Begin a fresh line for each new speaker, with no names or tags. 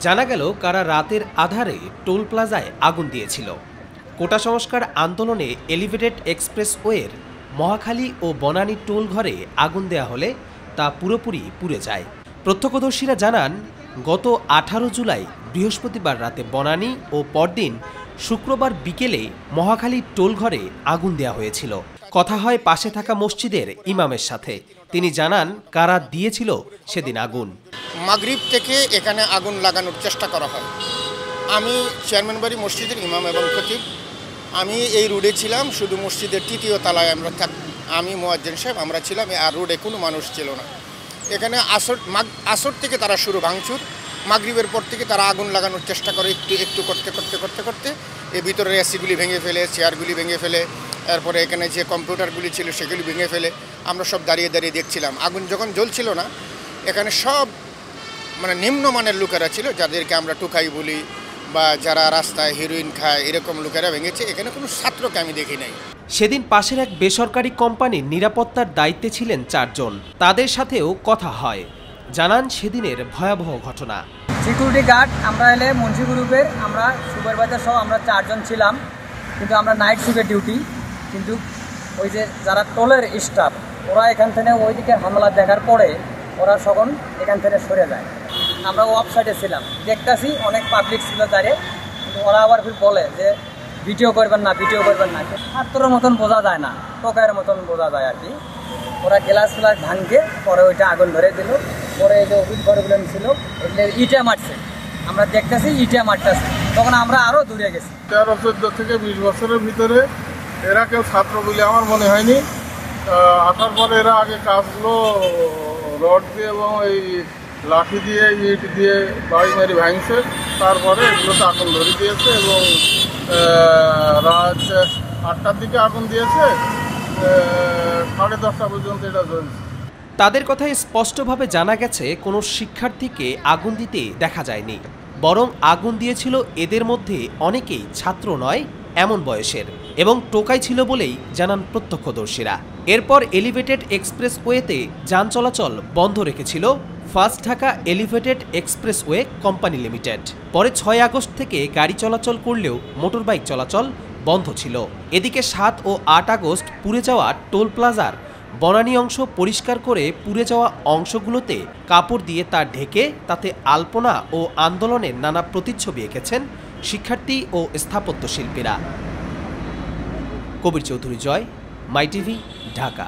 জানা গেল কারা রাতের আধারে টোল প্লাজায় আগুন দিয়েছিল। কোটা সংস্কার আন্দোলনে এলিভেটেড এক্সপ্রেসওয়ের মহাখালী ও বনানী টোল ঘরে আগুন দেয়া হলে তা পুরোপুরি পুড়ে যায়। প্রত্যক্ষদর্শীরা জানান, গত 18 জুলাই বৃহস্পতিবার রাতে বনানী ও পরদিন শুক্রবার বিকেলে মহাখালী টোল ঘরে আগুন দেয়া হয়েছিল। কথা হয় পাশে থাকা মসজিদের ইমামের সাথে। তিনি জানান কারা দিয়েছিল সেদিন আগুন।
মাগরিব থেকে এখানে আগুন লাগানোর চেষ্টা করা হয়। আমি চেয়ারম্যান বাড়ি মসজিদের ইমাম এবং খতিব, আমি এই রোডে ছিলাম, শুধু মসজিদের 3য় তলায় আমি মুয়াজ্জিন সাহেব আমরা ছিলাম, আর রোডে কোনো মানুষ ছিল না। এখানে আসর থেকে তারা শুরু ভাঙচুর, মাগরিবের পর থেকে তারা আগুন লাগানোর চেষ্টা করে একটু করতে এর ভিতরে এসিগুলি ভেঙে ফেলে, চেয়ারগুলি ভেঙে ফেলে, এরপরে এখানে যে কম্পিউটারগুলি ছিল সেগুলি ভেঙে ফেলে। আমরা সব দাঁড়িয়ে দেখছিলাম। আগুন যখন জ্বলছিল না, এখানে সব নিম্নমানের লোকেরা ছিল, যাদেরকে আমরা টুকাই বলি বা যারা রাস্তায় হেরোইন খায়, এরকম লোকেরা ভেঙেছে। এখানে কোনো ছাত্রকে আমি দেখি নাই।
সেদিন পাশের এক বেসরকারি কোম্পানির নিরাপত্তার দায়িত্বে ছিলেন 4 জন। তাদের সাথেও কথা হয়, জানান সেদিনের ভয়াবহ ঘটনা।
সিকিউরিটি গার্ড আমরা এলে মুন্সি গ্রুপের, আমরা সুপারভাইজার সহ আমরা 4 জন ছিলাম, কিন্তু আমরা নাইট শিফটে ডিউটি। কিন্তু ওই যে যারা টোলের স্টাফ, ওরা এখান থেকে ওইদিকে হামলা দেখার পরে ওরা তখন এখান থেকে সরে যায়। আমরা অফ সাইডে ছিলাম, দেখতেছি অনেক পাবলিক ছিল দাঁড়িয়ে, কিন্তু ওরা আবার বলে যে ভিডিও করবেন না। ছাত্রের মতন বোঝা যায় না, টোকায়ের মতন বোঝা যায় আর কি। ওরা গ্লাস ভাঙকে পরে ওইটা আগুন ধরে দিল। পরে এই যে অফিস ঘরগুলো ছিল এগুলো ইটা মারছে, আমরা দেখতেছি ইটা মারতেছে, তখন আমরা আরও দূরে গেছি।
13-14 থেকে 20 বছরের ভিতরে এরা কেউ ছাত্র বলে আমার মনে হয়নি। আসার পরে এরা আগে কাজগুলো রড দিয়ে এবং এই লাঠি দিয়ে ইট দিয়ে বাড়ি মারি ভাঙছে, তারপরে এগুলোতে আগুন ধরে দিয়েছে এবং রাত 8টার দিকে আগুন দিয়েছে, 10:30 পর্যন্ত এটা জ্বলছে।
তাদের কথায় স্পষ্টভাবে জানা গেছে কোনো শিক্ষার্থীকে আগুন দিতে দেখা যায়নি, বরং আগুন দিয়েছিল এদের মধ্যে অনেকেই ছাত্র নয় এমন বয়সের, এবং টোকাই ছিল বলেই জানান প্রত্যক্ষদর্শীরা। এরপর এলিভেটেড এক্সপ্রেসওয়েতে যান চলাচল বন্ধ রেখেছিল first Dhaka elevated expressway company limited. পরে 6 আগস্ট থেকে গাড়ি চলাচল করলেও মোটরবাইক চলাচল বন্ধ ছিল। এদিকে 7 ও 8 আগস্ট পুড়ে যাওয়া টোল প্লাজার বনানী অংশ পরিষ্কার করে পুড়ে যাওয়া অংশগুলোতে কাপড় দিয়ে তা ঢেকে তাতে আলপনা ও আন্দোলনের নানা প্রতিচ্ছবি এঁকেছেন শিক্ষার্থী ও স্থাপত্য শিল্পীরা। কবির চৌধুরী জয়, মাই টিভি, ঢাকা।